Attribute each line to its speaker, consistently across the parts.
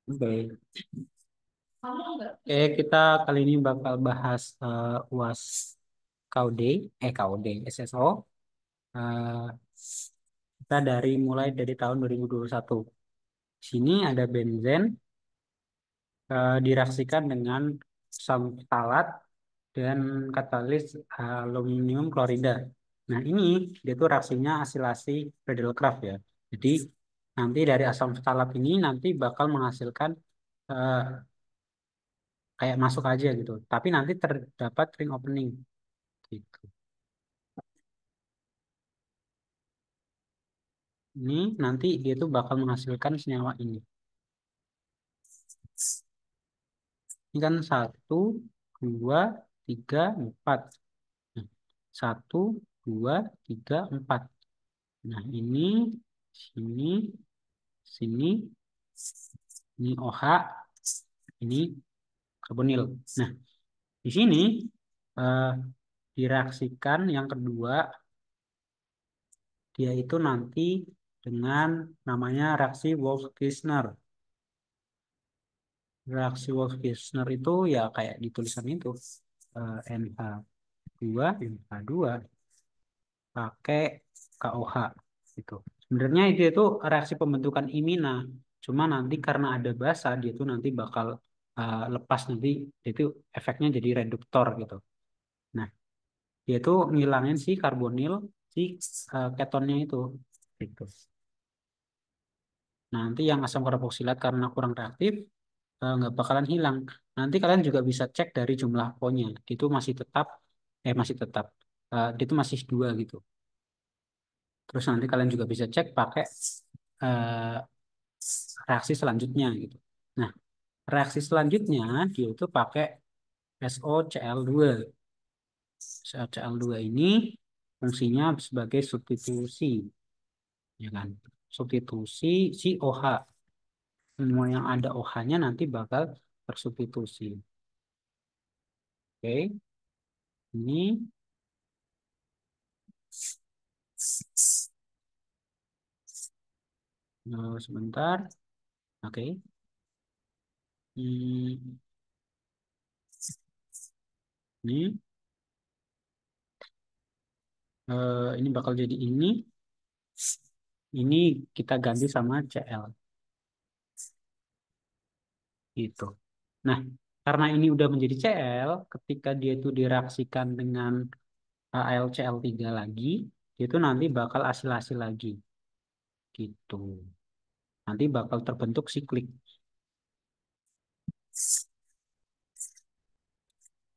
Speaker 1: Oke, Oke, kita kali ini bakal bahas UAS KUD, KUD, SSO. Eh, kita mulai dari tahun 2021. Di sini ada benzen direaksikan dengan asam ftalat dan katalis aluminium klorida. Nah, ini dia tuh reaksinya asilasi Friedel-Crafts ya. Jadi nanti dari asam ftalat ini nanti bakal menghasilkan eh, kayak masuk aja gitu. Tapi nanti terdapat ring opening gitu. Ini nanti dia tuh bakal menghasilkan senyawa ini. Ini kan satu, dua, tiga, empat. Nah, satu, dua, tiga, empat. Nah, ini, sini, sini, ini OH, ini karbonil. Nah, di sini eh, direaksikan yang kedua, dia itu nanti dengan namanya reaksi Wolff-Kissner. Reaksi Wolff-Kissner itu ya kayak di tulisan itu NH2, NH2 pakai KOH gitu. Sebenarnya itu reaksi pembentukan imina. Cuma nanti karena ada basa dia itu nanti bakal lepas nanti itu efeknya jadi reduktor gitu. Nah, dia itu ngilangin si karbonil si ketonnya itu gitu. Nanti yang asam karboksilat karena kurang reaktif nggak bakalan hilang. Nanti kalian juga bisa cek dari jumlah O-nya. Itu masih tetap, masih tetap, itu masih dua gitu. Terus nanti kalian juga bisa cek pakai eh, reaksi selanjutnya gitu. Nah, reaksi selanjutnya dia itu pakai SOCl2. SOCl2 ini fungsinya sebagai substitusi, ya kan? Substitusi si OH. Semua yang ada OH-nya nanti bakal tersubstitusi. Oke, ini sebentar. Oke. Hmm, ini ini bakal jadi ini kita ganti sama CL gitu. Nah, karena ini udah menjadi Cl, ketika dia itu direaksikan dengan AlCl3 lagi, dia itu nanti bakal asilasi lagi gitu. Nanti bakal terbentuk siklik.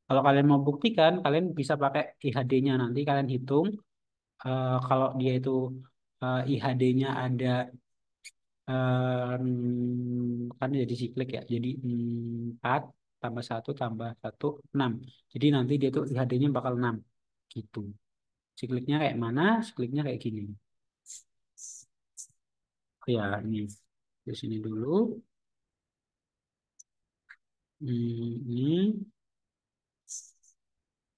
Speaker 1: Kalau kalian mau buktikan, kalian bisa pakai IHD-nya. Nanti kalian hitung kalau dia itu IHD-nya ada kan jadi siklik ya. Jadi 4 tambah satu tambah satu 6. Jadi nanti dia tuh IHD-nya bakal 6 gitu. Sikliknya kayak mana? Sikliknya kayak gini. Oh ya, ini di sini dulu.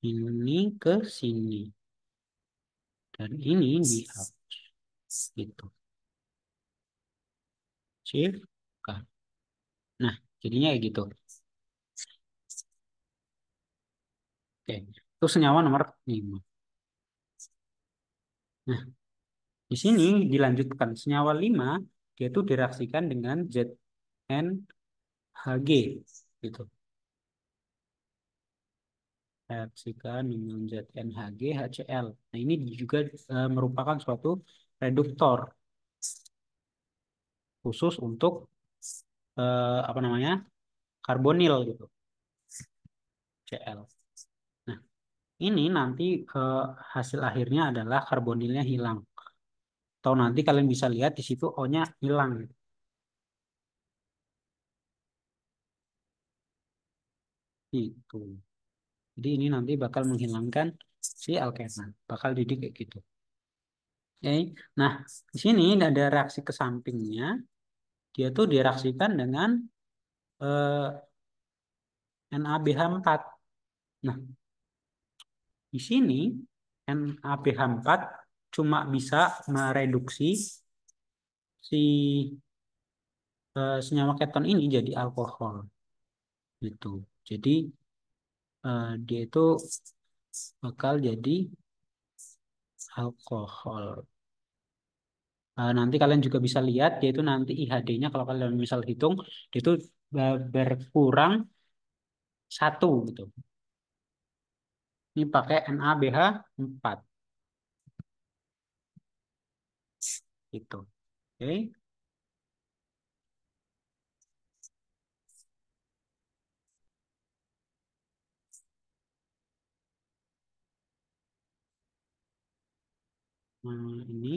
Speaker 1: Ini ke sini dan ini dihapus gitu. Shift K. Nah, jadinya kayak gitu. Oke, itu senyawa nomor 5. Nah, di sini dilanjutkan senyawa 5 dia itu direaksikan dengan ZnHg gitu. Reaksikan dengan ZnHg HCl. Nah, ini juga merupakan suatu reduktor khusus untuk apa namanya? Karbonil gitu, Cl. Nah, ini nanti hasil akhirnya adalah karbonilnya hilang. Atau nanti kalian bisa lihat di situ O-nya hilang gitu. Jadi ini nanti bakal menghilangkan si alkena, bakal didik kayak gitu. Oke. Nah, di sini ada reaksi ke sampingnya. Dia tuh direaksikan dengan eh, NaBH4. Nah, di sini NaBH4 cuma bisa mereduksi si senyawa keton ini jadi alkohol gitu. Jadi dia itu bakal jadi alkohol. Nanti kalian juga bisa lihat yaitu nanti IHD-nya kalau kalian misal hitung itu berkurang satu gitu. Ini pakai NaBH 4 gitu. Oke. Ini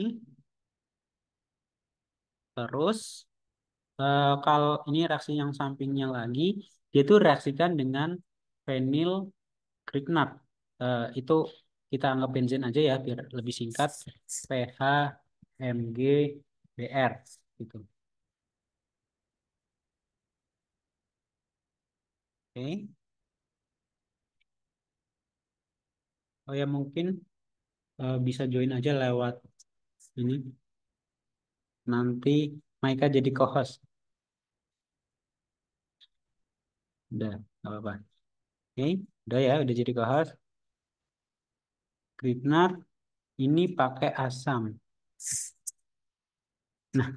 Speaker 1: terus kalau ini reaksi yang sampingnya lagi, dia itu reaksikan dengan vinyl grignard. Itu kita anggap bensin aja ya biar lebih singkat. PHMgBr gitu. Oke. Oh ya mungkin bisa join aja lewat ini. Nanti Maika jadi co-host. Udah, nggak apa-apa. Oke, udah ya, udah jadi co-host. Grignard ini pakai asam. Nah,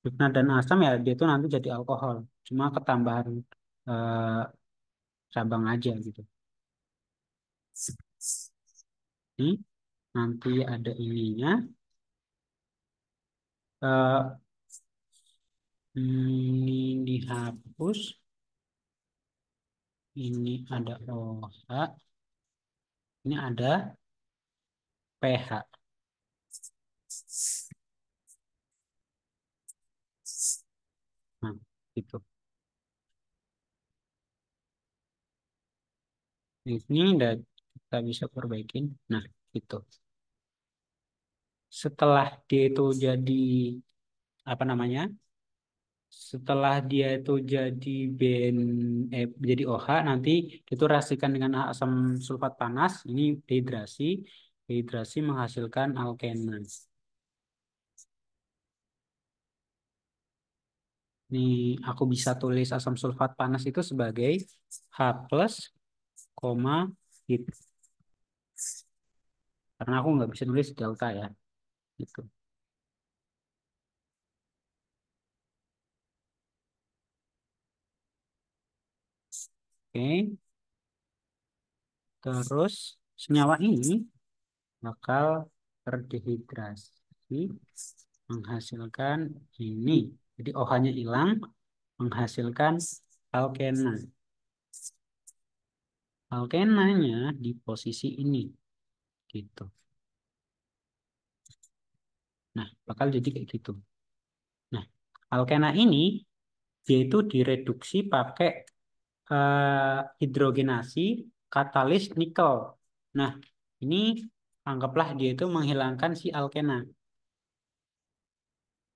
Speaker 1: Grignard dan asam ya dia tuh nanti jadi alkohol. Cuma ketambahan eh, cabang aja gitu. Ini nanti ada ininya. Eh, ini dihapus. Ini ada OH. Ini ada pH. Nah, gitu. Ini udah kita bisa perbaikin. Nah, gitu. Setelah dia itu jadi apa namanya? Setelah dia itu jadi OH nanti itu reaksikan dengan asam sulfat panas. Ini dehidrasi. Dehidrasi menghasilkan alkena. Ini aku bisa tulis asam sulfat panas itu sebagai H plus, koma, hit. Karena aku nggak bisa nulis delta ya. Gitu. Oke. Terus senyawa ini bakal terdehidrasi menghasilkan ini. Jadi OH-nya hilang menghasilkan alkena. Alkenanya di posisi ini gitu. Nah, bakal jadi kayak gitu. Nah, alkena ini dia itu direduksi pakai hidrogenasi katalis nikel. Nah, ini anggaplah dia itu menghilangkan si alkena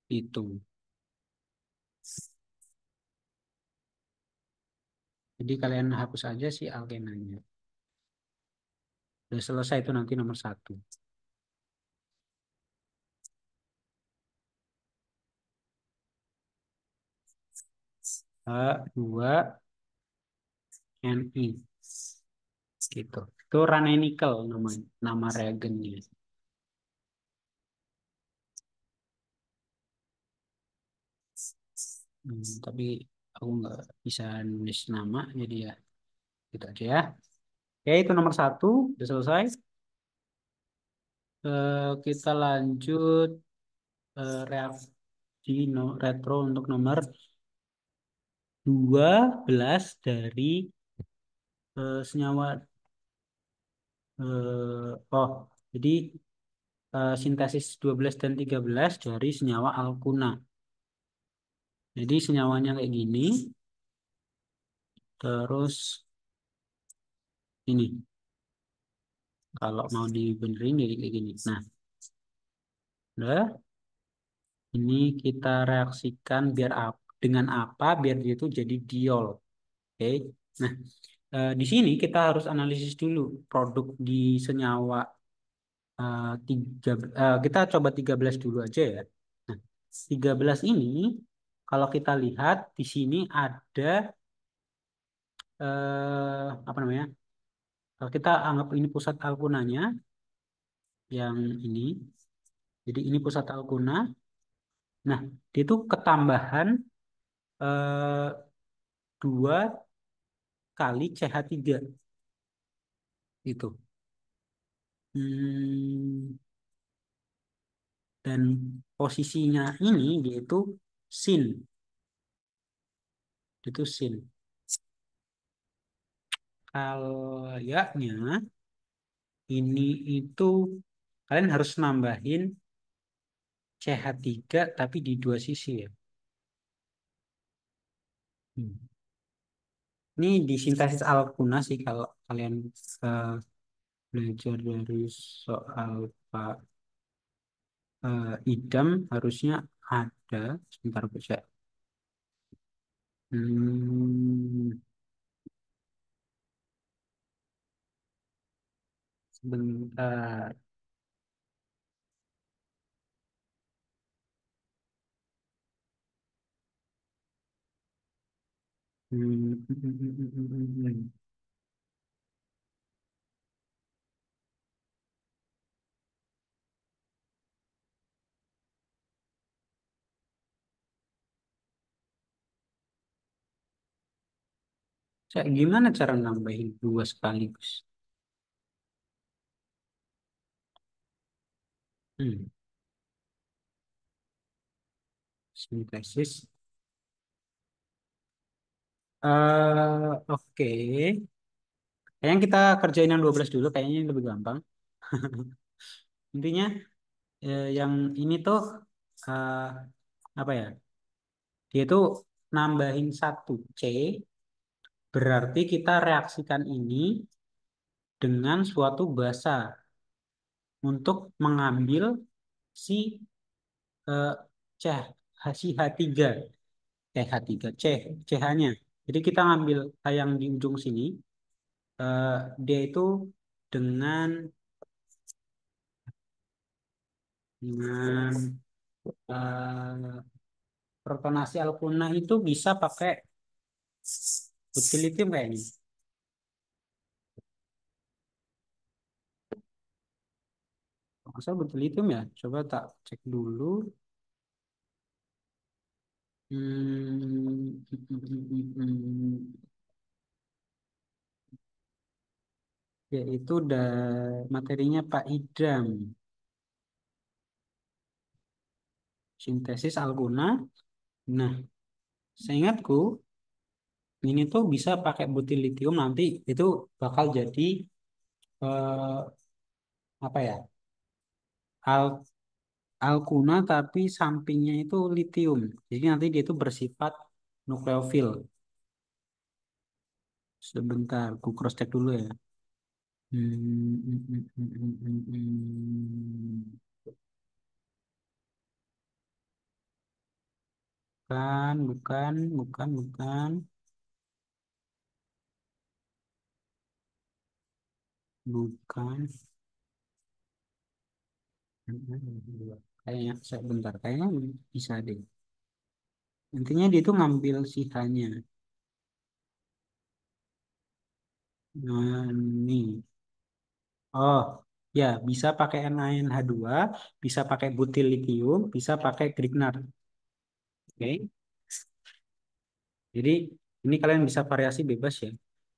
Speaker 1: itu. Jadi kalian hapus aja si alkenanya. Udah selesai itu nanti nomor satu. H2 Ni gitu. Itu ranai nikel namanya, nama reagennya. Tapi aku nggak bisa nulis nama jadi ya gitu aja ya. Oke, itu nomor satu udah selesai. Kita lanjut reaksi retro untuk nomor 12 dari senyawa oh jadi sintesis 12 dan 13 dari senyawa alkuna. Jadi senyawanya kayak gini, terus ini kalau mau dibenerin jadi kayak gini. Nah, udah ini kita reaksikan dengan apa biar dia itu jadi diol. Oke. Nah, di sini kita harus analisis dulu produk di senyawa kita coba 13 dulu aja ya. Nah, 13 ini Kalau kita lihat di sini ada apa namanya? Kalau kita anggap ini pusat alkunanya yang ini. Jadi ini pusat alkuna. Nah, dia itu ketambahan eh, 2 kali CH3 itu. Hmm, dan posisinya ini dia sin, itu sin. Kayaknya ini itu kalian harus nambahin CH3 tapi di dua sisi ya. Hmm. Ini di sintesis alkuna sih kalau kalian eh, belajar dari soal Pak Idam harusnya ada. Sebentar aku cek. Hmm, sebentar. Hmm. Cek, gimana cara nambahin dua sekaligus? Hmm, sintesis. Oke. Kayaknya kita kerjain yang 12 dulu, kayaknya ini lebih gampang. Intinya yang ini tuh eh, apa ya? Dia tuh nambahin satu C, berarti kita reaksikan ini dengan suatu basa untuk mengambil si eh, C, si H3, H3, CH-nya. Jadi kita ngambil yang di ujung sini, eh, dia itu dengan dengan protonasi alkuna itu bisa pakai butil litium kayaknya. Masa butil litium ya? Coba tak cek dulu. Yaitu materinya Pak Idam. Sintesis algona. Nah, seingatku ini tuh bisa pakai butil litium nanti itu bakal jadi eh, apa ya? Al alkuna tapi sampingnya itu litium. Jadi nanti dia itu bersifat nukleofil. Sebentar, aku cross check dulu ya. Bukan, bukan, bukan, bukan, bukan. Kayaknya, sebentar, kayaknya bisa deh. Intinya dia tuh ngambil sisanya. Nah, nih. Oh, ya bisa pakai NaNH2, bisa pakai butil litium, bisa pakai Grignard. Oke. Jadi ini kalian bisa variasi bebas ya.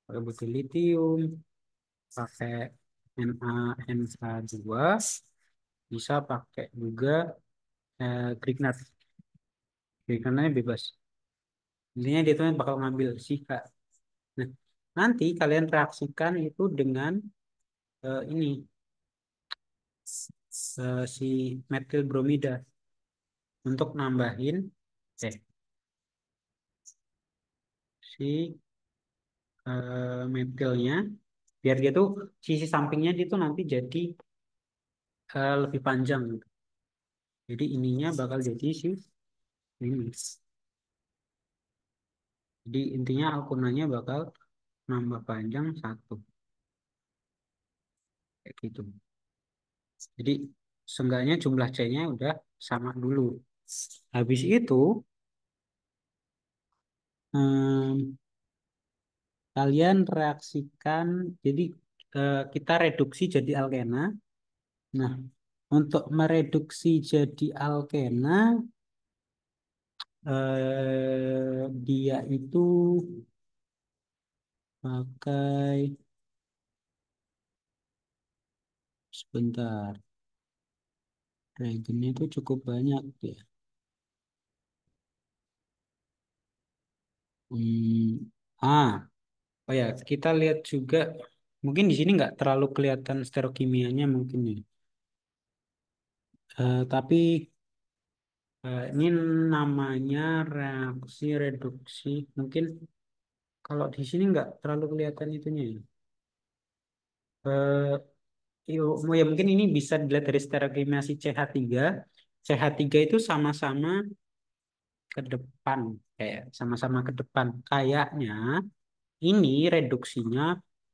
Speaker 1: Pakai butil litium, pakai NaNH2, bisa pakai juga Grignard. Grignardnya bebas. Intinya dia tuh bakal ngambil sika. Nah, nanti kalian reaksikan itu dengan ini si metil bromida untuk nambahin eh si metilnya biar dia tuh sisi sampingnya dia tuh nanti jadi lebih panjang gitu. Jadi ininya bakal jadi si ini. Jadi intinya alkunanya bakal nambah panjang satu kayak gitu. Jadi seenggaknya jumlah C-nya udah sama dulu. Habis itu Em, Kalian reaksikan, jadi kita reduksi jadi alkena. Nah, untuk mereduksi jadi alkena, dia itu pakai, sebentar, reagentnya itu cukup banyak ya. Hmm, oh ya, kita lihat juga, mungkin di sini nggak terlalu kelihatan stereokimianya mungkin ya. Tapi ini namanya reaksi reduksi. Mungkin kalau di sini nggak terlalu kelihatan itunya ya. Ya mungkin ini bisa dilihat dari stereokimia si CH3. CH3 itu sama-sama ke depan, kayak sama-sama ke depan. Kayaknya ini reduksinya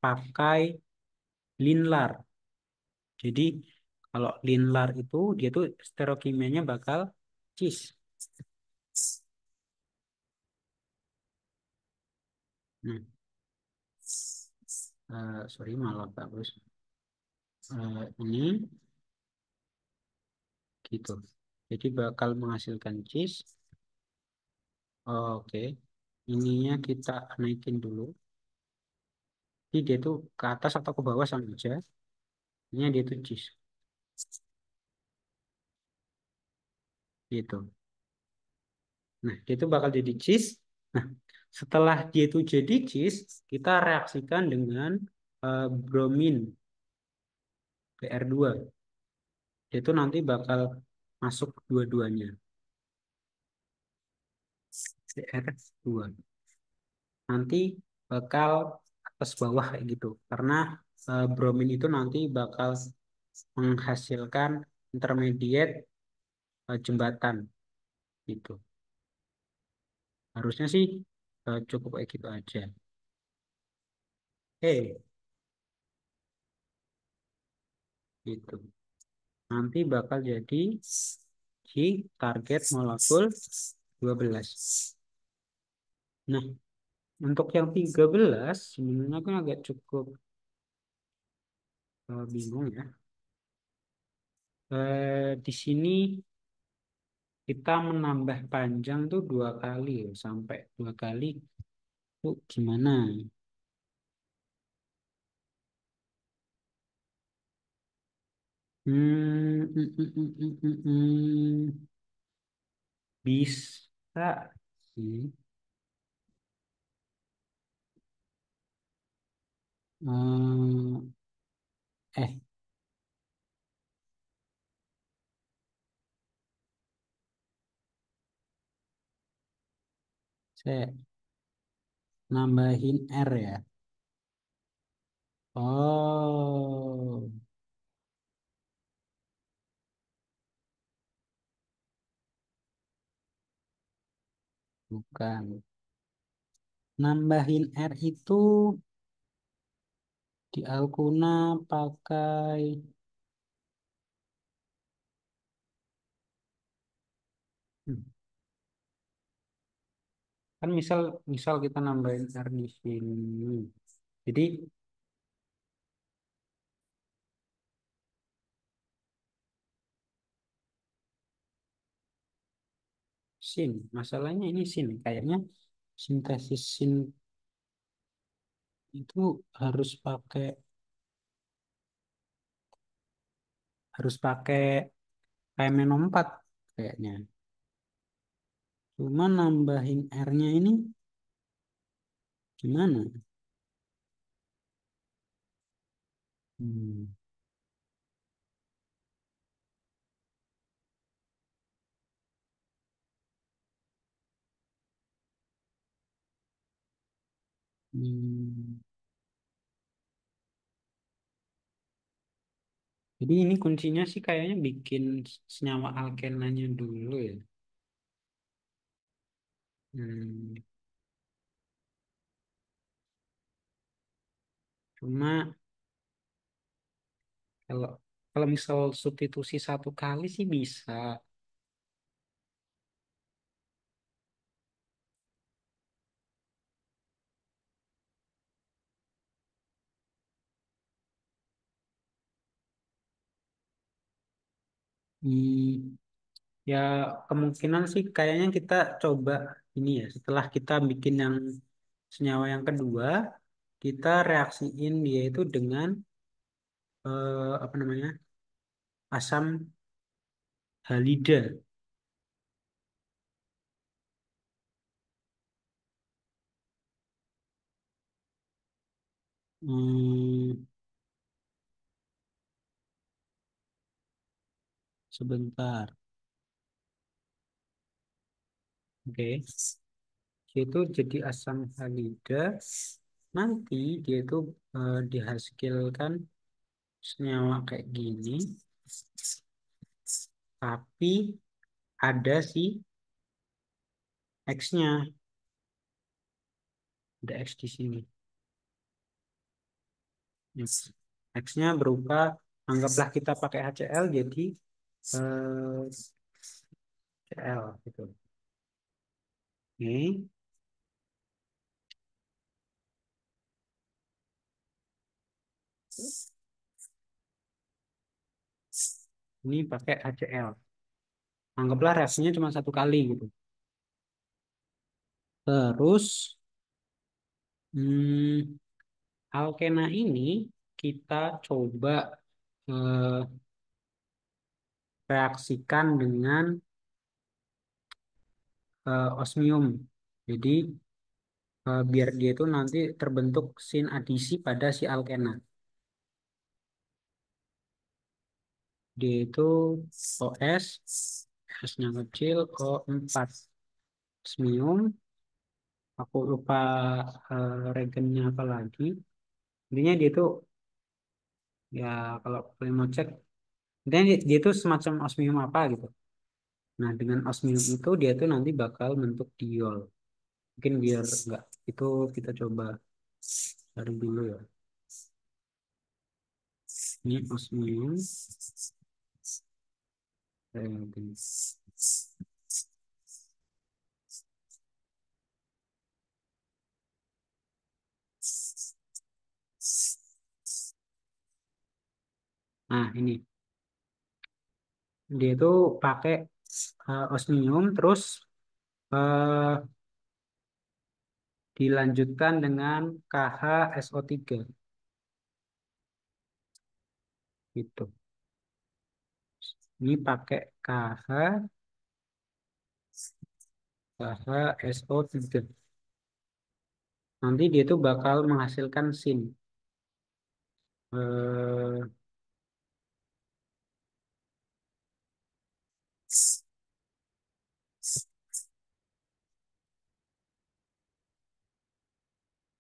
Speaker 1: pakai linlar. Jadi kalau linlar itu dia tuh stereokimianya bakal cis. Nah, sorry malah bagus. Ini gitu. Jadi bakal menghasilkan cis. Oke. Ininya kita naikin dulu. Jadi dia tuh ke atas atau ke bawah sama aja. Ini dia tuh cis. Gitu. Nah, dia tuh bakal jadi cis. Nah, setelah dia itu jadi cis, kita reaksikan dengan bromin Br2. Dia tuh nanti bakal masuk dua-duanya. Br2. Nanti bakal atas bawah kayak gitu. Karena bromin itu nanti bakal menghasilkan intermediate jembatan gitu. Harusnya sih cukup kayak gitu aja. Gitu. Nanti bakal jadi si target molekul 12. Nah, untuk yang 13 sebenarnya kan agak cukup bingung ya. Di sini kita menambah panjang tuh dua kali ya, sampai dua kali tuh gimana? Bisa sih. Hmm, eh, saya nambahin R ya. Oh, bukan. Nambahin R itu di Alkuna pakai, hmm, kan misal misal kita nambahin R di sini. Jadi sin, masalahnya ini sin. Kayaknya sintesis sin itu harus pakai harus pakai KMNO4 kayaknya. Cuma nambahin R-nya ini gimana? Hmm, hmm. Jadi ini kuncinya sih kayaknya bikin senyawa alkenanya dulu ya. Hmm. Cuma kalau kalau misal substitusi satu kali sih bisa. Hmm, ya kemungkinan sih kayaknya kita coba ini ya. Setelah kita bikin yang senyawa yang kedua, kita reaksiin dia itu dengan apa namanya asam halida. Hmm, sebentar, oke. Dia itu jadi asam halida. Nanti dia itu dihasilkan senyawa kayak gini, tapi ada si X-nya, ada X di sini. Yes. X-nya berupa, anggaplah kita pakai HCl, jadi Cl gitu. Oke, ini pakai HCl. Anggaplah reaksinya cuma satu kali gitu. Terus hmm, alkena ini kita coba eh, reaksikan dengan osmium. Jadi biar dia itu nanti terbentuk sin adisi pada si alkena. Dia itu OS, S-nya kecil, O4. Osmium, aku lupa regennya apa lagi. Intinya dia itu, ya kalau kalian mau cek, intinya dia itu semacam osmium apa gitu. Nah, dengan osmium itu dia tuh nanti bakal bentuk diol. Mungkin biar enggak, itu kita coba cari dulu ya. Ini osmium. Regen. Nah, ini dia itu pakai osmium terus eh, dilanjutkan dengan KHSO3 gitu. Ini pakai KHSO3. Nanti dia tuh bakal menghasilkan sin. Eh,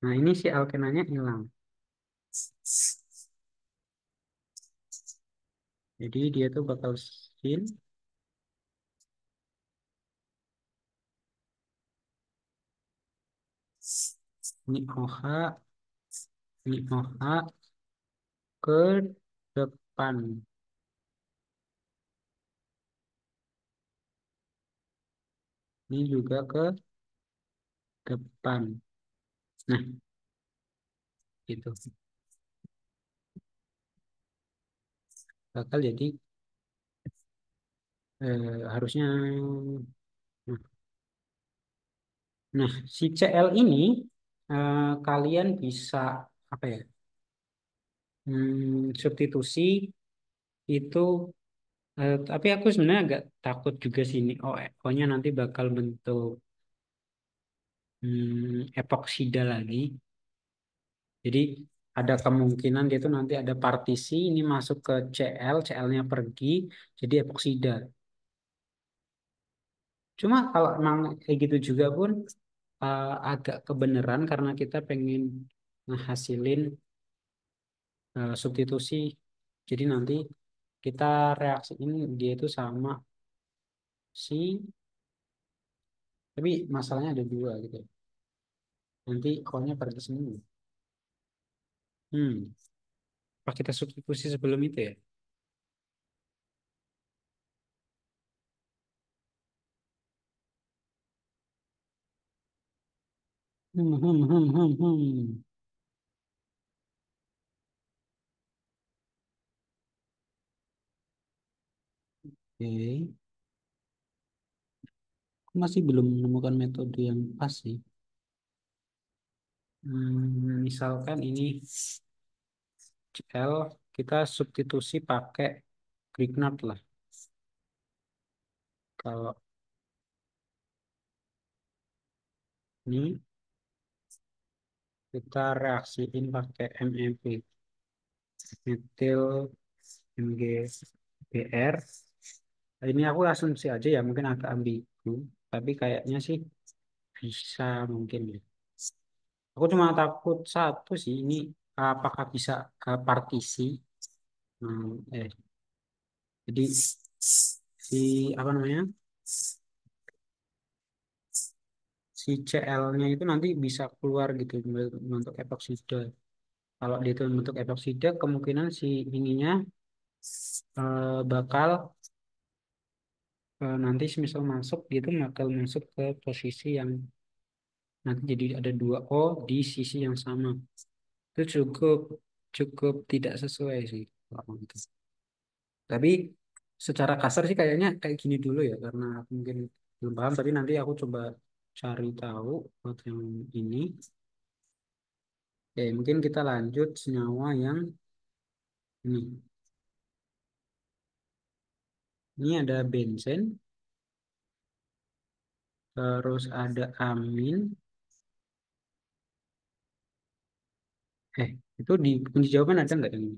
Speaker 1: nah, ini si alkenanya hilang. Jadi dia tuh bakal sin. Ini OH, ini OH ke depan. Ini juga ke depan. Nah, gitu. Bakal jadi harusnya. Nah, si CL ini kalian bisa apa ya? Substitusi itu, tapi aku sebenarnya agak takut juga sih ini O-nya nanti bakal bentuk epoksida lagi. Jadi ada kemungkinan dia itu nanti ada partisi ini masuk ke Cl, Cl-nya pergi jadi epoksida. Cuma kalau emang kayak gitu juga pun agak kebenaran karena kita pengen ngehasilin substitusi. Jadi nanti kita reaksiin dia itu sama si, tapi masalahnya ada dua gitu. Nanti O-nya pergi semua. Hmm, Apa kita substitusi sebelum itu ya? Hmm, hmm, hmm, hmm, hmm. Oke. Aku masih belum menemukan metode yang pas sih. Misalkan ini CL, kita substitusi pakai Grignard lah. Kalau ini kita reaksiin pakai MEP, metil MgBr. Ini aku asumsi aja ya, mungkin agak ambigu, tapi kayaknya sih bisa mungkin ya. Aku cuma takut satu sih, ini apakah bisa partisi? Eh, jadi si apa namanya? Si CL-nya itu nanti bisa keluar gitu untuk epoksida. Kalau dia itu bentuk epoksida, kemungkinan si ininya bakal nanti misal masuk, dia itu bakal masuk ke posisi yang nanti jadi ada dua O di sisi yang sama. Itu cukup cukup tidak sesuai sih kalau gitu. Tapi secara kasar sih kayaknya kayak gini dulu ya, karena aku mungkin belum paham. Tapi nanti aku coba cari tahu buat yang ini. Ya, mungkin kita lanjut senyawa yang ini. Ini ada benzen, terus ada amin. Eh, itu di kunci jawaban ada nggak yang ini?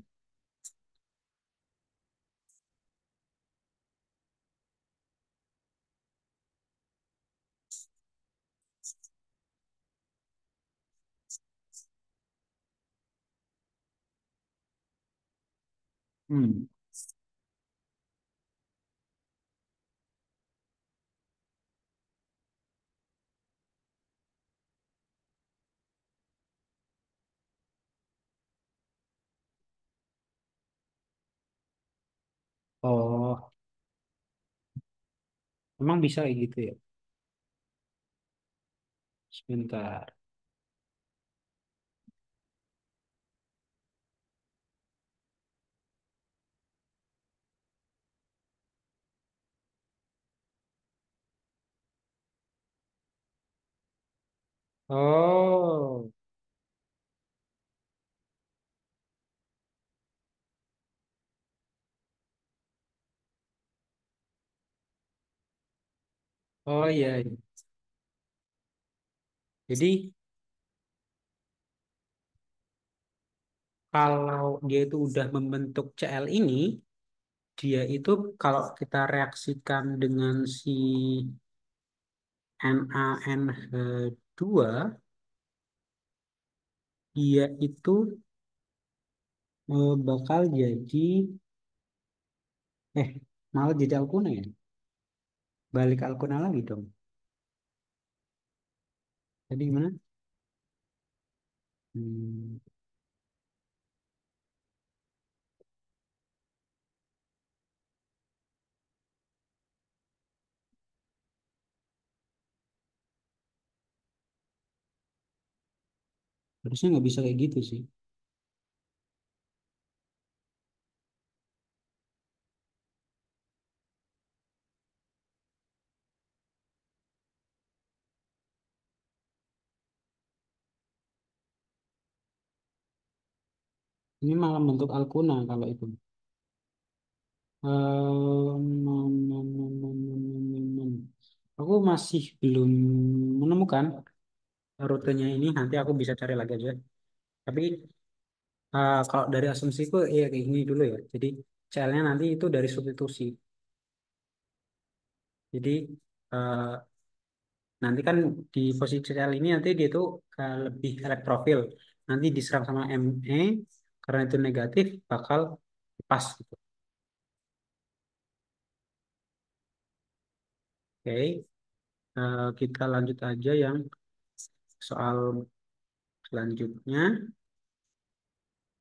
Speaker 1: Hmm. Oh, emang bisa kayak gitu ya? Sebentar. Oh, oh iya, iya. Jadi kalau dia itu udah membentuk Cl ini, dia itu kalau kita reaksikan dengan si NaNH2, dia itu bakal jadi, eh, malah jadi alkuna ya? Balik alkuna lagi dong. Jadi gimana? Hmm, harusnya nggak bisa kayak gitu sih. Ini malah bentuk alkuna kalau itu. Aku masih belum menemukan rutenya ini. Nanti aku bisa cari lagi aja. Tapi kalau dari asumsiku, ya kayak gini dulu ya. Jadi CL-nya nanti itu dari substitusi. Jadi eh, nanti kan di posisi CL ini nanti dia itu lebih elektrofil. Nanti diserang sama Me, karena itu negatif, bakal pas gitu. Oke, kita lanjut aja yang soal selanjutnya.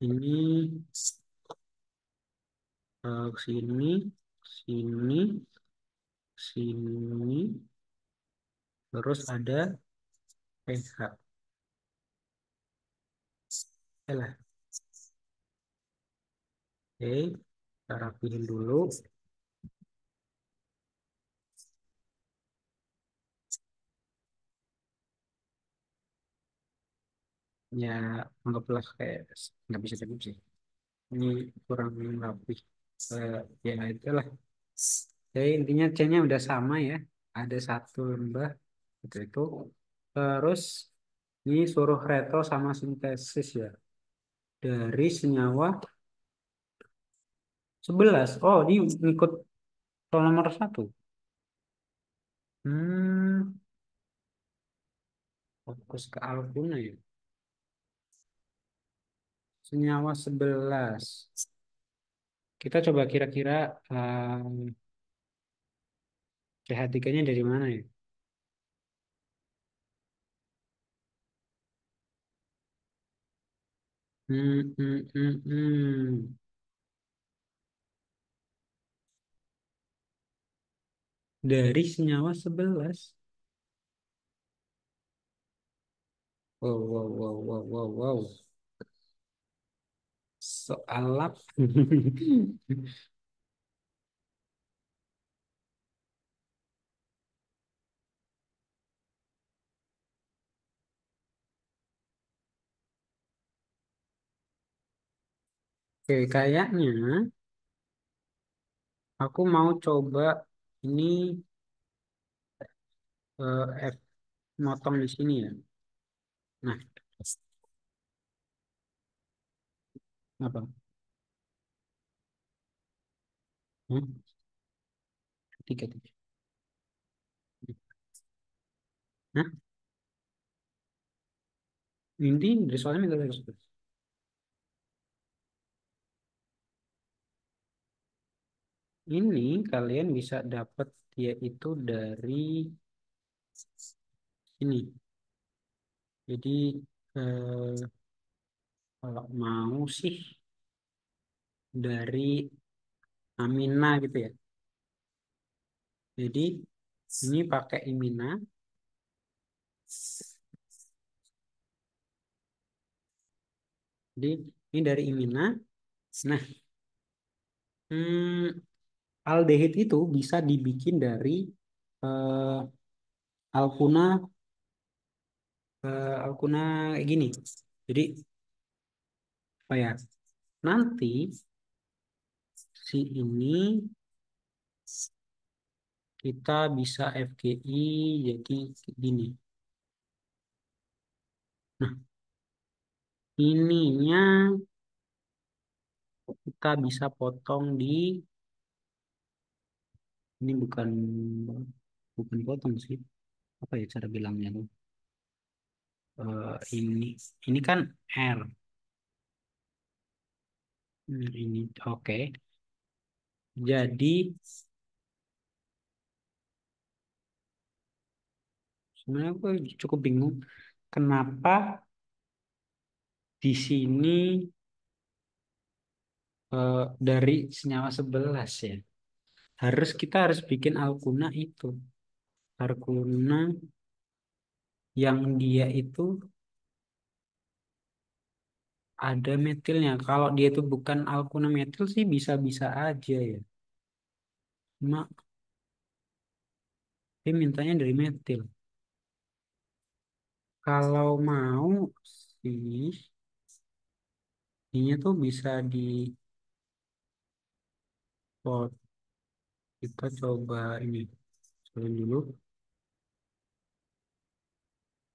Speaker 1: Ini sini, sini, sini, terus ada pH. Lah, oke, kita rapihin dulu. Ya anggaplah kayak nggak bisa jadi sih. Ini kurang rapi. Ya itulah. Jadi intinya C-nya udah sama ya. Ada satu lembah itu. Terus ini suruh retro sama sintesis ya. Dari senyawa 11. Oh, ini ikut soal nomor satu. Hmm, fokus ke albumnya ya. Senyawa 11. Kita coba kira-kira CH3-nya dari mana ya? Hmm, hmm, hmm, hmm. Dari senyawa 11. Wow, wow, wow, wow, wow, wow. Soalap. Oke, kayaknya aku mau coba ini F motong di sini ya. Nah, apa? Hmm? Tiga, tiga. Nah, ini dari soalnya minta terus. Ini kalian bisa dapat yaitu dari ini. Jadi eh, kalau mau sih dari Amina gitu ya. Jadi ini pakai Imina. Jadi ini dari Imina. Nah, hmm, aldehid itu bisa dibikin dari eh, alkuna alkuna kayak gini. Jadi apa ya? Nanti si ini kita bisa FGI jadi gini. Nah, ininya kita bisa potong di ini bukan bukan potong sih. Apa ya cara bilangnya tuh? Ini kan R. Ini oke. Jadi sebenarnya aku cukup bingung kenapa di sini dari senyawa 11 ya. Kita harus bikin alkuna itu. Alkuna yang dia itu ada metilnya. Kalau dia itu bukan alkuna metil sih bisa-bisa aja ya. Cuma dia mintanya dari metil. Kalau mau sih, ini tuh bisa di pot. Kita coba ini dulu.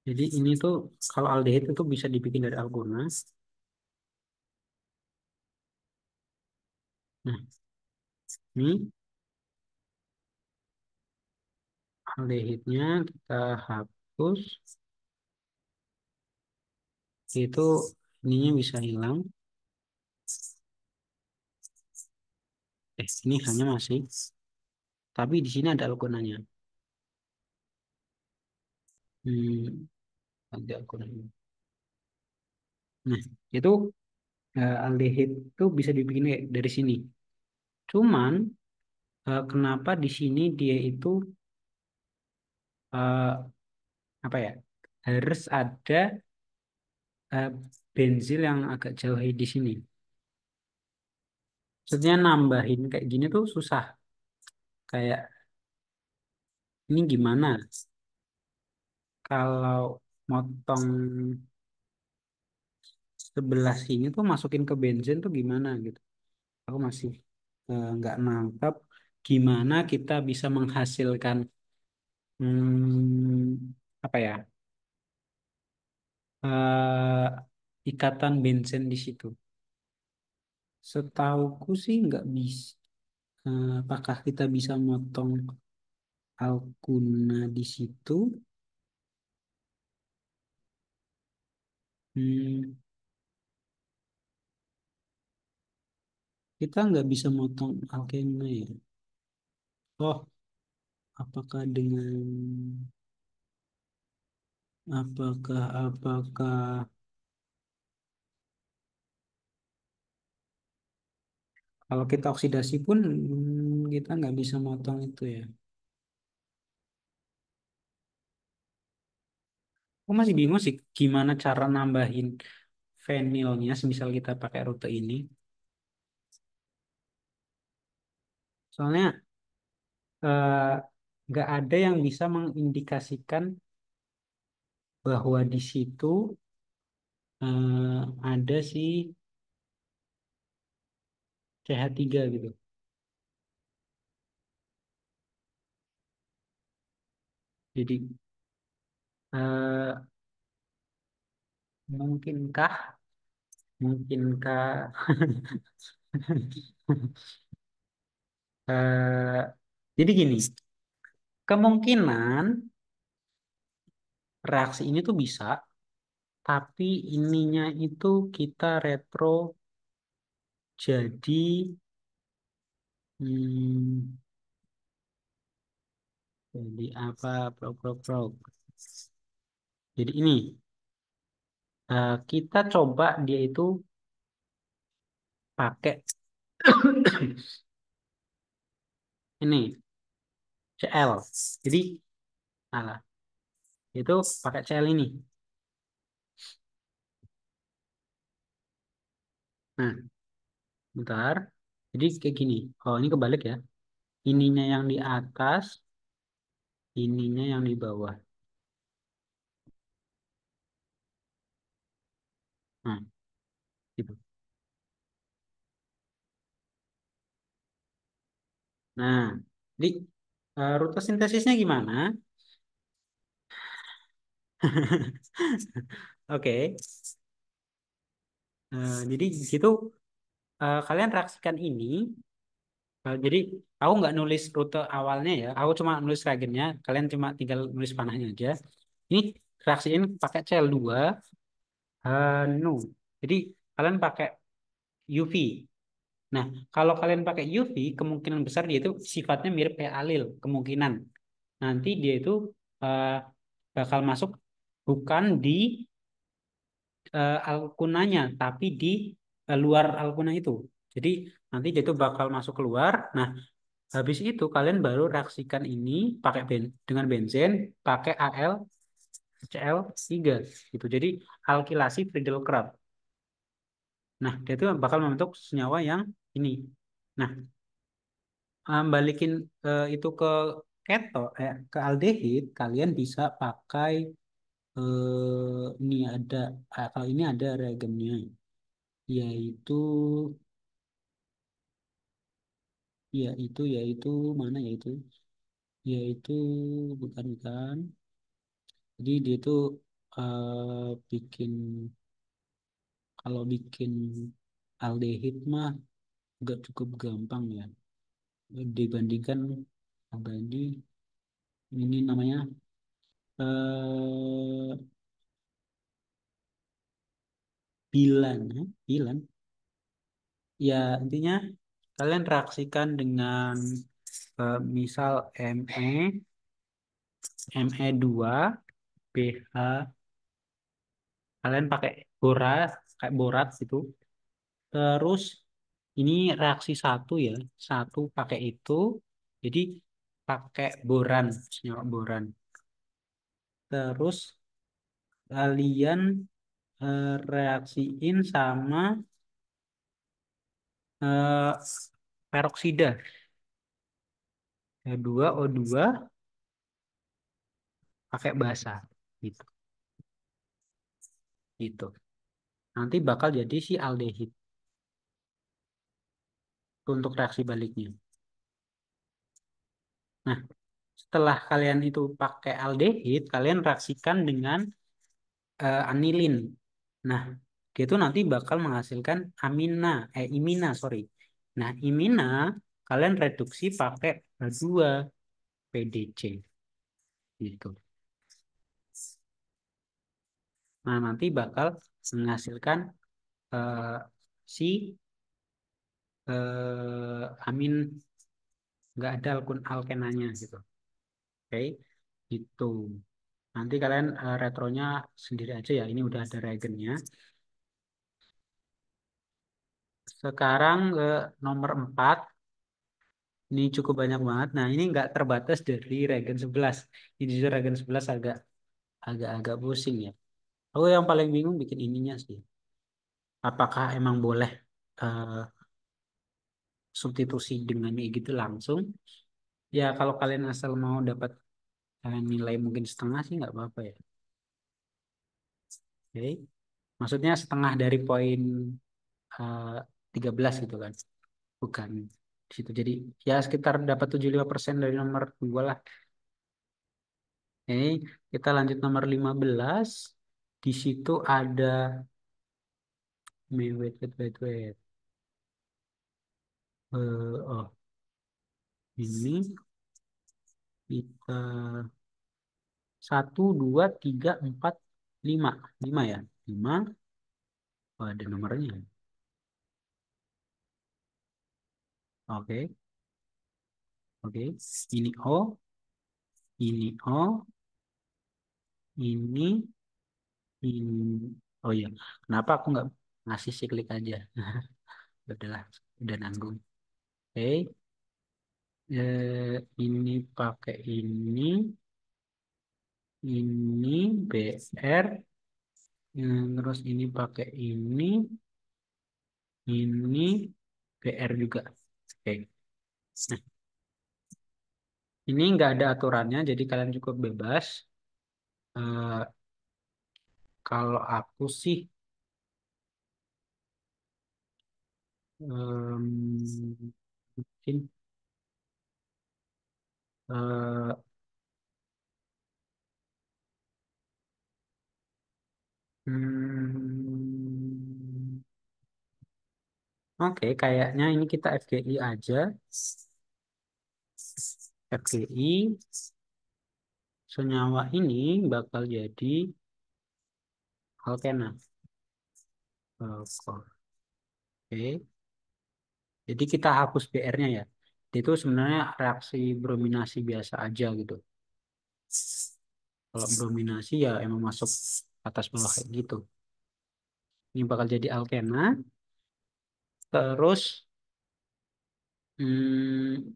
Speaker 1: Jadi ini tuh kalau aldehid itu bisa dibikin dari alkuna. Nah, ini aldehidnya kita hapus. Itu ininya bisa hilang. Ini hanya masih. Tapi di sini ada alkunanya. Ada alkunanya. Nah, itu aldehid itu bisa dibikin kayak dari sini. Cuman kenapa di sini dia itu eh, apa ya? Harus ada eh, benzil yang agak jauh di sini. Maksudnya nambahin kayak gini tuh susah. Kayak ini gimana? Kalau motong sebelah sini tuh masukin ke bensin tuh gimana gitu. Aku masih nggak nangkap gimana kita bisa menghasilkan apa ya ikatan bensin di situ. Setauku sih nggak bisa. Apakah kita bisa motong Alkuna di situ? Hmm, kita nggak bisa motong Alkena ya. Oh, apakah dengan apakah kalau kita oksidasi pun kita nggak bisa motong itu ya. Aku masih bingung sih gimana cara nambahin venilnya semisal kita pakai rute ini. Soalnya eh, nggak ada yang bisa mengindikasikan bahwa di situ ada si CH3 gitu. Jadi eh, mungkinkah mungkinkah eh, jadi gini, kemungkinan reaksi ini tuh bisa, tapi ininya itu kita retro jadi hmm, jadi apa prok. Jadi ini kita coba dia itu pakai ini CL. Jadi alah, itu pakai CL ini. Nah, bentar. Jadi kayak gini. Oh, ini kebalik ya. Ininya yang di atas, ininya yang di bawah. Nah, gitu. Nah, jadi rute sintesisnya gimana? Oke. Jadi gitu kalian reaksikan ini. Jadi aku nggak nulis rute awalnya ya. Aku cuma nulis reagennya. Kalian cuma tinggal nulis panahnya aja. Ini reaksiin pakai Cl2 no. Jadi kalian pakai UV. Nah, kalau kalian pakai UV, kemungkinan besar dia itu sifatnya mirip kayak alil, kemungkinan. Nanti dia itu eh, bakal masuk bukan di alkunanya, tapi di luar alkuna itu. Jadi nanti dia itu bakal masuk keluar. Nah, habis itu kalian baru reaksikan ini pakai dengan benzen, pakai AlCl3 gitu. Jadi alkilasi Friedel-Crafts. Nah, dia itu bakal membentuk senyawa yang ini. Nah, balikin itu ke ke aldehid, kalian bisa pakai ini ada kalau ini ada reagennya, yaitu yaitu mana yaitu bukan bukan. Jadi dia itu bikin kalau bikin aldehid mah nggak cukup gampang ya dibandingkan abadi ini namanya eh bilan bilan ya intinya kalian reaksikan dengan misal Me2 BH kalian pakai borat kayak borat gitu terus ini reaksi satu ya satu pakai itu jadi pakai boran senyawa boran terus kalian reaksiin sama eh, peroksida H2O2 pakai basa gitu gitu nanti bakal jadi si aldehid untuk reaksi baliknya. Nah, setelah kalian itu pakai aldehid, kalian reaksikan dengan anilin. Nah, dia itu nanti bakal menghasilkan imina, sorry. Nah, imina kalian reduksi pakai H2 PDC gitu. Nah, nanti bakal menghasilkan eh, si amin, nggak ada alkenanya gitu. Oke, itu. Nanti kalian retronya sendiri aja ya. Ini udah ada reagennya. Sekarang nomor 4. Ini cukup banyak banget. Nah, ini nggak terbatas dari regen 11. Ini jujur regen 11 agak pusing ya. Aku yang paling bingung bikin ininya sih. Apakah emang boleh eh, substitusi dengan kayak gitu langsung? Ya, kalau kalian asal mau dapat nilai mungkin setengah sih nggak apa-apa ya. Oke. Maksudnya setengah dari poin eh, 13 gitu kan. Bukan di situ. Jadi ya sekitar dapat 75% dari nomor 2 lah. Oke, kita lanjut nomor 15. Di situ ada wait. Oh, ini kita 1, 2, 3, 4, 5, 5 ya, 5. Oh, ada nomornya. Oke, oke. Ini O, ini O, ini, ini. Oh iya, kenapa aku nggak ngasih siklik aja? Udahlah, udah nanggung. Oke, ini pakai ini BR, terus ini pakai ini BR juga. Oke. Nah, ini nggak ada aturannya, jadi kalian cukup bebas. Eh, kalau aku sih, mungkin eh, hmm, oke, kayaknya ini kita FGI aja. FGI senyawa ini bakal jadi alkena. Oke, jadi kita hapus BR-nya ya. Itu sebenarnya reaksi brominasi biasa aja gitu. Kalau brominasi ya emang masuk atas bawah kayak gitu. Ini bakal jadi alkena. Terus hmm,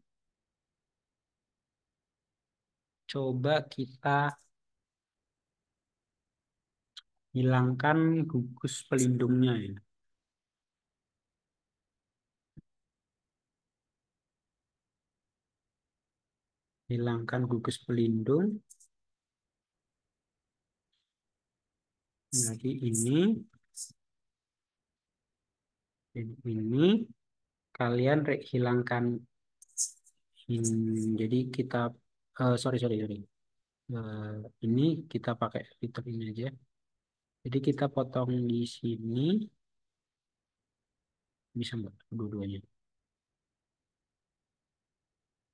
Speaker 1: coba kita hilangkan gugus pelindungnya ya. Hilangkan gugus pelindung. Jadi ini kalian hilangkan jadi kita sorry. Eh, ini kita pakai fitur ini aja. Jadi kita potong di sini bisa nggak dua-duanya?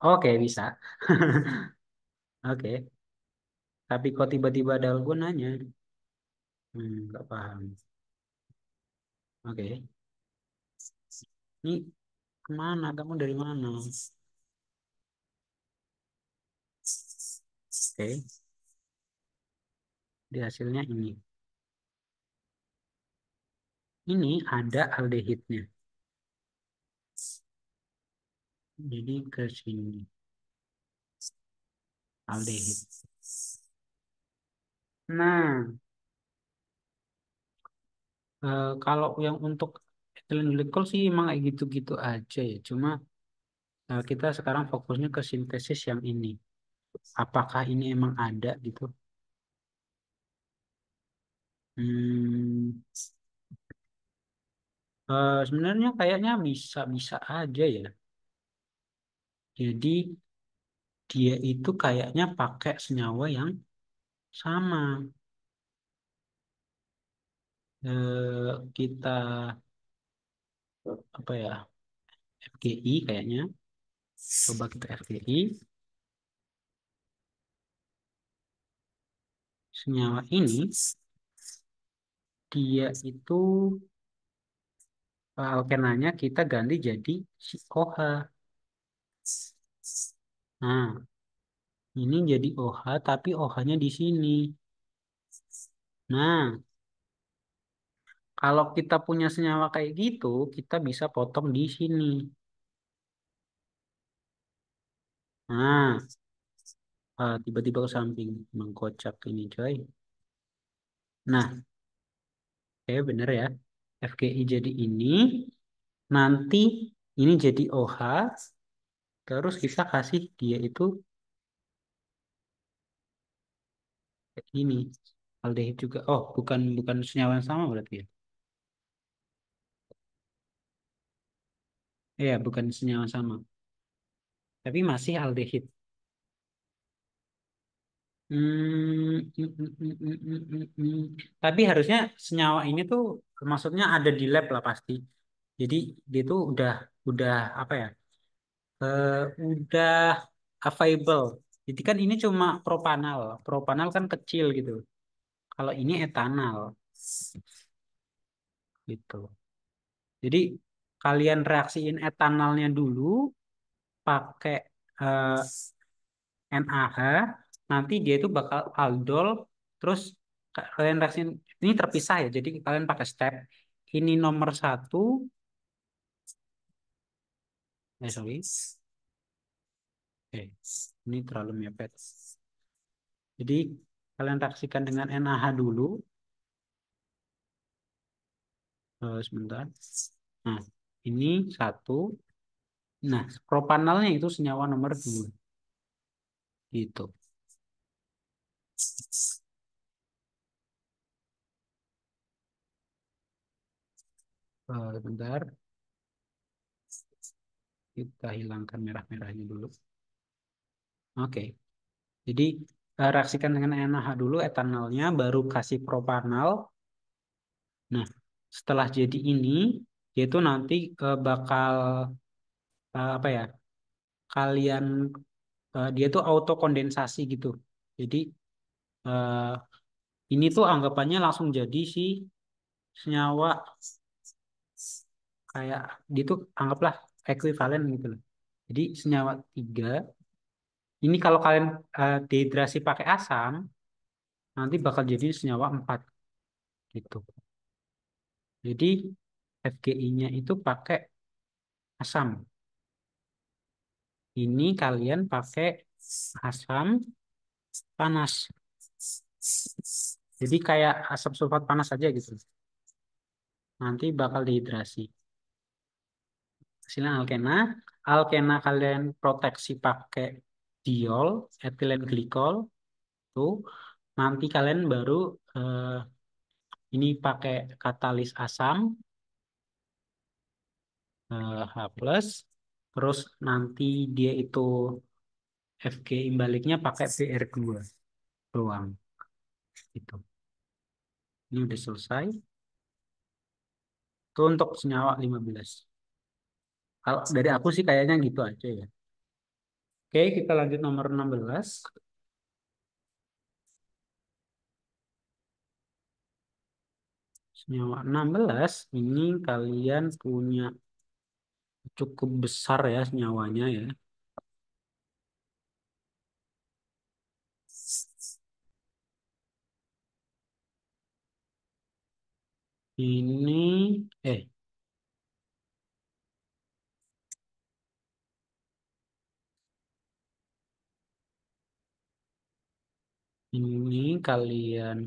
Speaker 1: Oke, bisa. Oke. Tapi kok tiba-tiba ada gunanya? Nggak paham. Oke. Ini kemana? Kamu dari mana? Oke. Di hasilnya ini. Ini ada aldehidnya. Jadi ke sini. Aldehid. Nah, kalau yang untuk ethylene glycol sih emang kayak gitu-gitu aja ya. Cuma kita sekarang fokusnya ke sintesis yang ini. Apakah ini emang ada gitu? Hmm, Sebenarnya kayaknya bisa-bisa aja ya. Jadi dia itu kayaknya pakai senyawa yang sama. Kita apa ya, FGI kayaknya. Coba kita FGI. Senyawa ini dia itu alkenanya kita ganti jadi si OH. Nah, ini jadi OH tapi OH-nya di sini. Nah, kalau kita punya senyawa kayak gitu, kita bisa potong di sini. Nah, tiba-tiba ke samping mengkocak ini, coy. Nah, kayak bener ya. FGI jadi ini, nanti ini jadi OH, terus kita kasih dia itu kayak ini. Aldehid juga. Oh, bukan bukan senyawa yang sama berarti ya. Iya, bukan senyawa yang sama. Tapi masih aldehid. Tapi harusnya senyawa ini tuh maksudnya ada di lab lah pasti. Jadi dia tuh udah apa ya? Udah available. Jadi kan ini cuma propanal. Propanal kan kecil gitu. Kalau ini etanal gitu. Jadi kalian reaksiin etanalnya dulu pakai eh, NaH, nanti dia itu bakal aldol, terus kalian reaksiin ini terpisah ya. Jadi kalian pakai step ini nomor satu, sorry, ini terlalu mepet. Jadi kalian reaksikan dengan NaH dulu. Sebentar. Nah, ini satu. Nah, propanalnya itu senyawa nomor dua. Gitu. Bentar, kita hilangkan merah-merahnya dulu. Oke, jadi reaksikan dengan NaH dulu etanolnya, baru kasih propanal. Nah, setelah jadi ini, yaitu nanti bakal apa ya? Kalian dia tuh auto kondensasi gitu. Jadi eh, ini tuh anggapannya langsung jadi si senyawa kayak dia tuh anggaplah ekuivalen gitu loh. Jadi senyawa tiga ini kalau kalian dehidrasi pakai asam nanti bakal jadi senyawa empat gitu. Jadi FGI-nya itu pakai asam. Ini kalian pakai asam panas. Jadi kayak asam sulfat panas aja gitu. Nanti bakal dehidrasi. Hasilnya alkena. Alkena kalian proteksi pakai diol, etilen glikol tuh. Nanti kalian baru eh, ini pakai katalis asam H+. Terus nanti dia itu FG imbaliknya pakai Br2 doang. Itu. Ini udah selesai. Itu untuk senyawa 15. Kalau dari aku sih kayaknya gitu aja ya. Oke, kita lanjut nomor 16. Senyawa 16 ini kalian punya cukup besar ya senyawanya ya. Ini eh ini kalian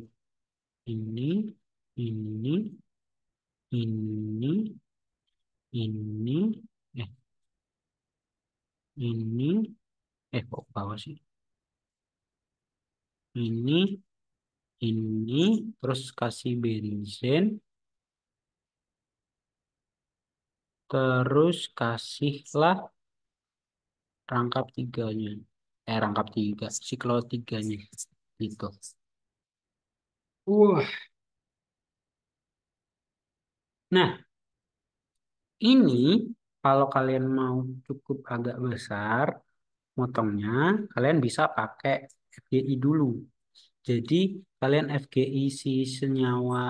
Speaker 1: ini ini ini eh ini kok bawah sih? Ini ini terus kasih bensin Terus kasihlah rangkap tiganya. Rangkap tiga, siklo tiganya. Gitu. Wah. Nah, ini kalau kalian mau cukup agak besar, motongnya, kalian bisa pakai FGI dulu. Jadi, kalian FGI si senyawa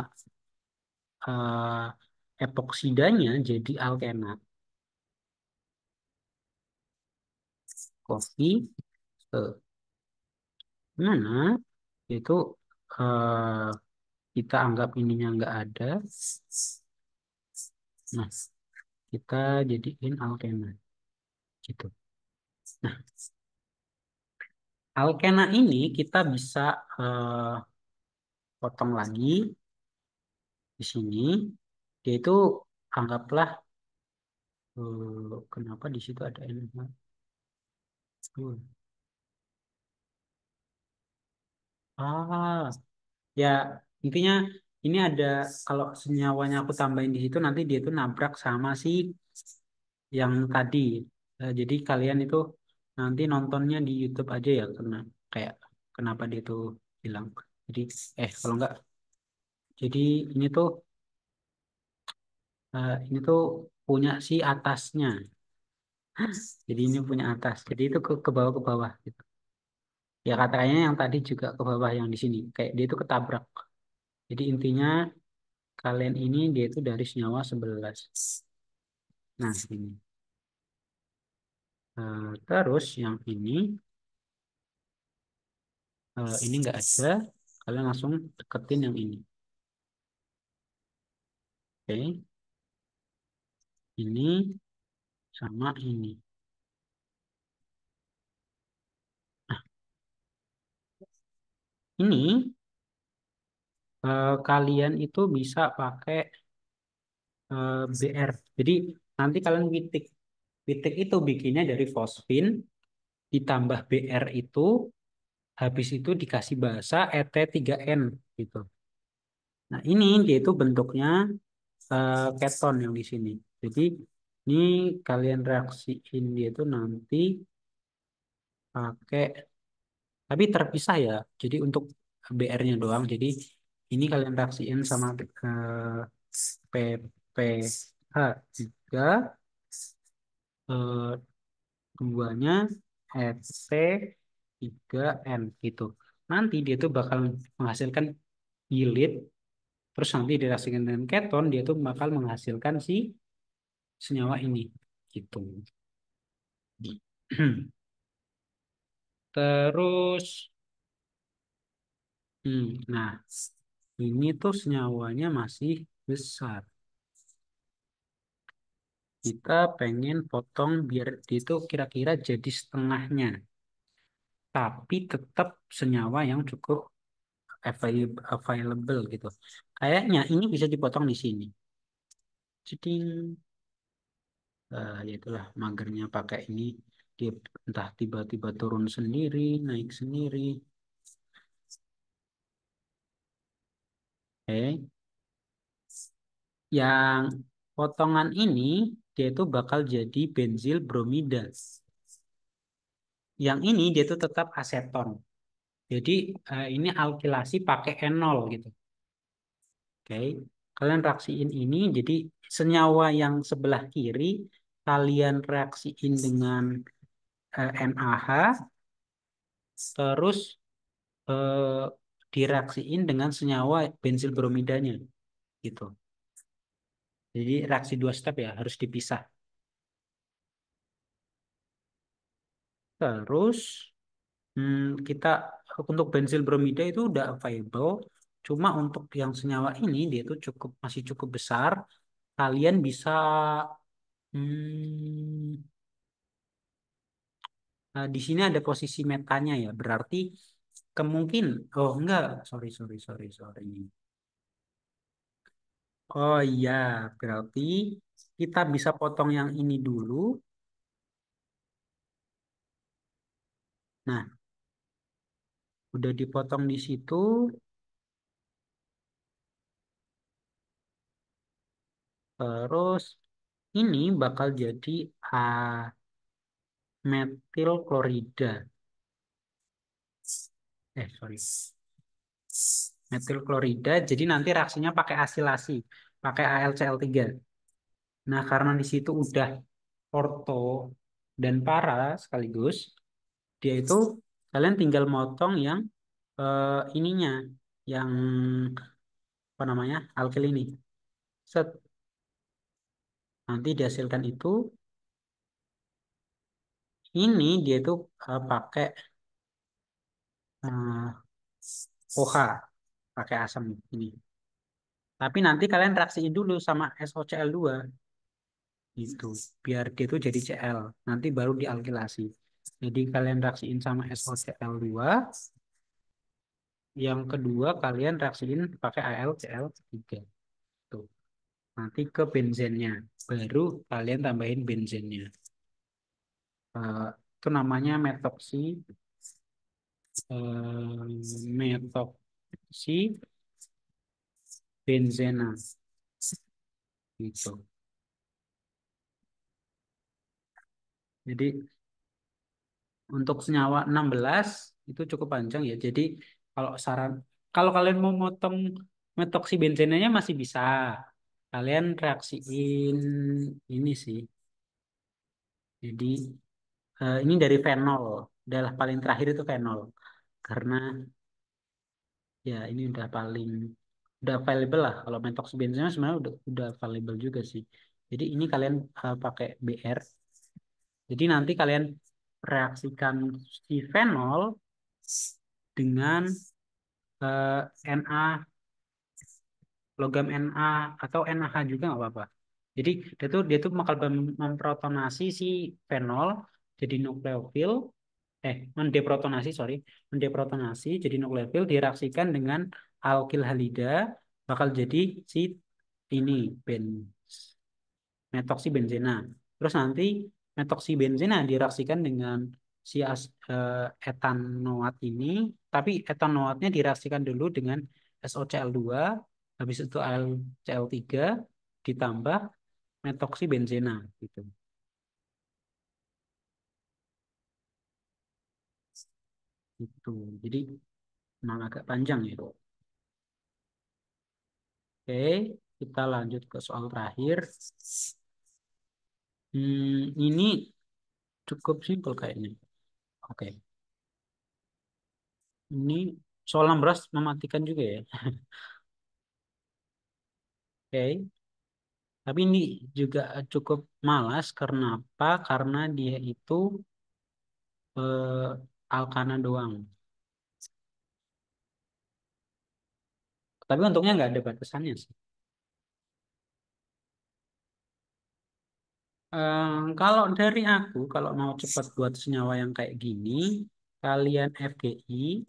Speaker 1: epoksidanya jadi alkena. Kopi, mana itu eh, kita anggap ininya nggak ada. Nah, kita jadiin alkena gitu. Nah, alkena ini kita bisa eh, potong lagi di sini. Yaitu anggaplah kenapa di situ ada NH? Ah, ya intinya ini ada kalau senyawanya aku tambahin di situ nanti dia itu nabrak sama si yang tadi. Jadi kalian itu nanti nontonnya di YouTube aja ya karena kayak kenapa dia itu hilang. Jadi kalau enggak, jadi ini tuh ini tuh punya si atasnya. Jadi ini punya atas. Jadi itu ke bawah gitu. Ya katanya yang tadi juga ke bawah yang di sini. Kayak dia itu ketabrak. Jadi intinya kalian ini dia itu dari senyawa 11. Nah, ini. Terus yang ini nggak ada. Kalian langsung deketin yang ini. Oke, ini sama ini. Nah, ini kalian itu bisa pakai BR. Jadi nanti kalian witik. Witik itu bikinnya dari fosfin ditambah BR itu habis itu dikasih basa Et3N gitu. Nah, ini dia itu bentuknya keton yang di sini. Jadi ini kalian reaksiin dia itu nanti pakai tapi terpisah ya. Jadi untuk BR-nya doang. Jadi ini kalian reaksiin sama PPH juga eh, duanya Et3N gitu. Nanti dia tuh bakal menghasilkan bilit. Terus nanti direaksikan dengan keton, dia tuh bakal menghasilkan si senyawa ini gitu. Terus, nah ini tuh senyawanya masih besar. Kita pengen potong biar dia itu kira-kira jadi setengahnya, tapi tetap senyawa yang cukup available gitu. Kayaknya ini bisa dipotong di sini. Jadi, ya itulah magernya pakai ini. Dia entah tiba-tiba turun sendiri, naik sendiri. Oke. Yang potongan ini dia itu bakal jadi benzil bromida. Yang ini dia itu tetap aseton. Jadi ini alkilasi pakai enol gitu. Oke. Kalian reaksiin ini jadi senyawa yang sebelah kiri kalian reaksiin dengan NaH terus eh, direaksiin dengan senyawa benzil bromidanya gitu. Jadi reaksi dua step ya harus dipisah. Terus kita untuk bensil bromida itu udah available. Cuma untuk yang senyawa ini dia itu masih cukup besar. Kalian bisa hmm, di sini ada posisi metanya ya. Berarti kemungkin oh enggak, sorry sorry sorry sorry. Oh iya, berarti kita bisa potong yang ini dulu. Nah, udah dipotong di situ. Terus ini bakal jadi metil klorida. Sorry. Metil klorida. Jadi nanti reaksinya pakai asilasi, pakai AlCl3. Nah, karena di situ udah orto dan para sekaligus, dia itu kalian tinggal motong yang ininya, yang apa namanya, alkil ini. Set, nanti dihasilkan itu, ini dia itu pakai eh, OH, pakai asam ini. Tapi nanti kalian reaksiin dulu sama SOCl2 gitu, biar dia itu jadi Cl. Nanti baru dialkilasi. Jadi kalian reaksiin sama SOCl2, yang kedua kalian reaksiin pakai AlCl3. Tuh. Nanti ke benzennya, baru kalian tambahin benzennya. Itu namanya metoksi benzena gitu. Jadi untuk senyawa 16 itu cukup panjang ya. Jadi kalau saran, kalau kalian mau motong metoksi benzenanya masih bisa. Kalian reaksiin ini sih. Jadi ini dari fenol. Adalah paling terakhir itu fenol. Karena ya ini udah available lah. Kalau metoksi benzennya sebenarnya udah available juga sih. Jadi ini kalian pakai BR. Jadi nanti kalian reaksikan si fenol dengan Na, logam Na atau NaH juga nggak apa-apa. Jadi dia tuh bakal memprotonasi si fenol jadi nukleofil, mendeprotonasi, sorry, mendeprotonasi jadi nukleofil, direaksikan dengan alkil halida, bakal jadi si ini ben metoksibenzena. Terus nanti metoksibenzena direaksikan dengan si etanoat ini, tapi etanoatnya direaksikan dulu dengan SOCl2, habis itu AlCl3 ditambah metoksibenzena gitu. Gitu. Jadi memang agak panjang ya. Oke, kita lanjut ke soal terakhir. Ini cukup simpel kayaknya. Oke, ini soal 16 mematikan juga ya. Oke, tapi ini juga cukup malas karena apa? Karena dia itu alkana doang. Tapi untungnya nggak ada batasannya sih. Kalau dari aku, kalau mau cepat buat senyawa yang kayak gini, kalian FGI,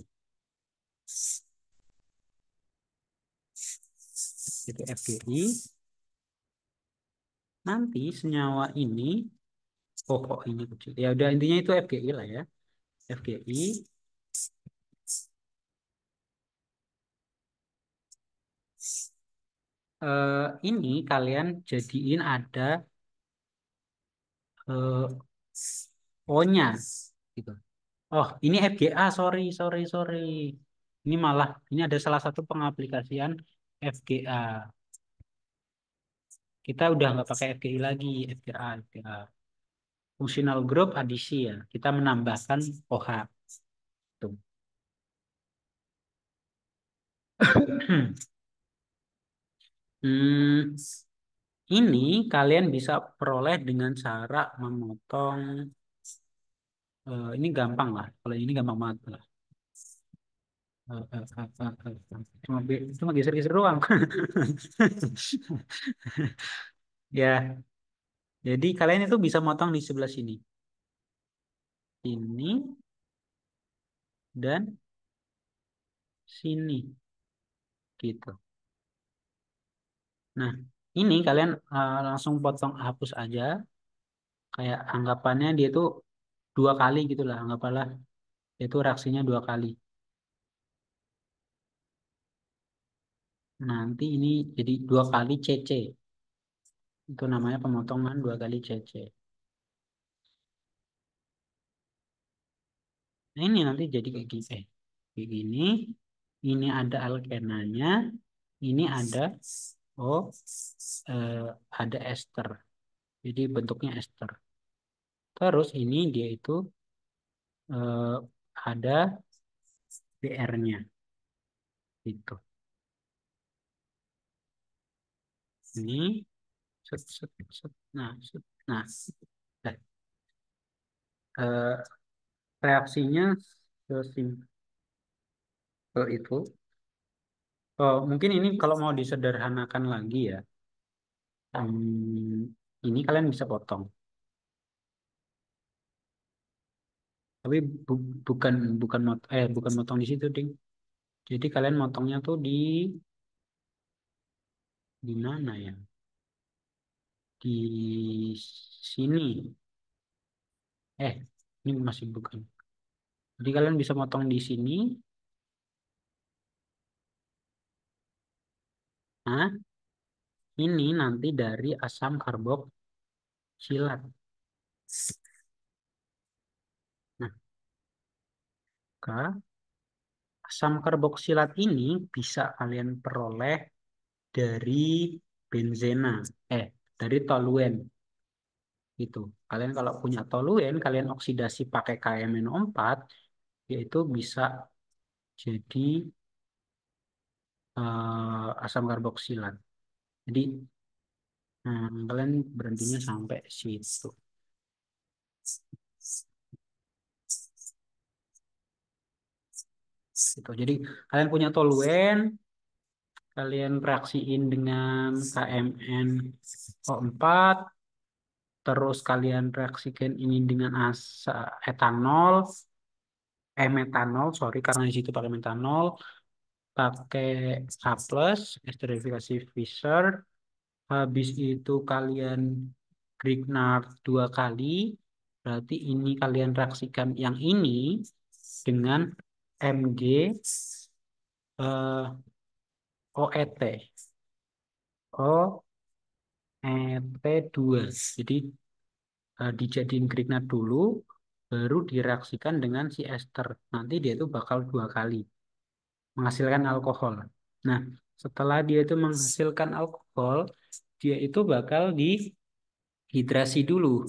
Speaker 1: itu FGI, nanti senyawa ini, oh kok ini kecil. Ya udah intinya itu FGI lah ya. FGI, ini kalian jadiin ada O-nya gitu. Oh, ini FGA, sorry, sorry, sorry. Ini malah, ini ada salah satu pengaplikasian FGA. Kita udah nggak pakai FGI lagi, FGA, FGA. Functional group adisi ya. Kita menambahkan OH. Tuh. Hmm, ini kalian bisa peroleh dengan cara memotong. Ini gampang lah. Kalau ini gampang banget lah. Cuma geser-geser doang. Ya, jadi kalian itu bisa motong di sebelah sini. Ini dan sini gitu. Nah, ini kalian langsung potong hapus aja. Kayak anggapannya dia tuh dua kali gitu lah. Anggaplah itu reaksinya dua kali. Nanti ini jadi dua kali CC. Itu namanya pemotongan 2 kali CC. Nah, ini nanti jadi kayak gini. Kayak gini. Ini ada alkenanya. Ini ada oh eh, ada ester. Jadi bentuknya ester. Terus ini dia itu eh, ada BR-nya. Gitu. Ini set, set, set. Nah, set. Nah, nah, eh, reaksinya sesimpel itu. Oh, mungkin ini kalau mau disederhanakan lagi ya, ini kalian bisa potong. Tapi bukan bukan motong di situ, ding. Jadi kalian motongnya tuh di mana ya? Di sini. Eh, ini masih bukan. Jadi kalian bisa motong di sini. Nah, ini nanti dari asam karboksilat. Nah, maka asam karboksilat ini bisa kalian peroleh dari benzena, eh, dari toluen gitu. Kalian kalau punya toluen, kalian oksidasi pakai KMNO4, yaitu bisa jadi asam karboksilat. Jadi kalian berhentinya sampai situ. Gitu. Jadi kalian punya toluen, kalian reaksiin dengan KMNO4, terus kalian reaksikan ini dengan etanol, metanol, sorry karena di situ pakai metanol, pakai H+, esterifikasi Fischer, habis itu kalian Grignard 2 kali, berarti ini kalian reaksikan yang ini dengan Mg eh, OET, OET2. Jadi dijadiin Grignard dulu, baru direaksikan dengan si ester. Nanti dia itu bakal 2 kali menghasilkan alkohol. Nah, setelah dia itu menghasilkan alkohol, dia itu bakal dihidrasi dulu.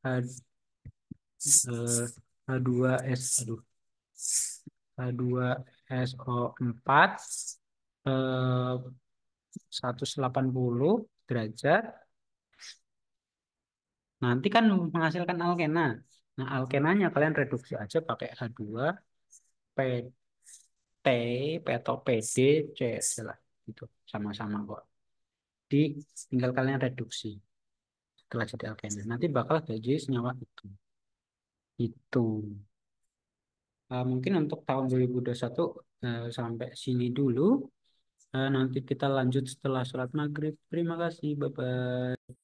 Speaker 1: H, H2S, aduh, H2SO4 eh, 180 derajat. Nanti kan menghasilkan alkena. Nah, alkenanya kalian reduksi aja pakai H2 PT, P atau PD, C lah. Itu sama-sama kok. Di tinggal kalian reduksi setelah jadi alkena. Nanti bakal jadi senyawa itu. Itu. Mungkin untuk tahun 2021 sampai sini dulu. Nanti kita lanjut setelah sholat maghrib. Terima kasih. Bye-bye.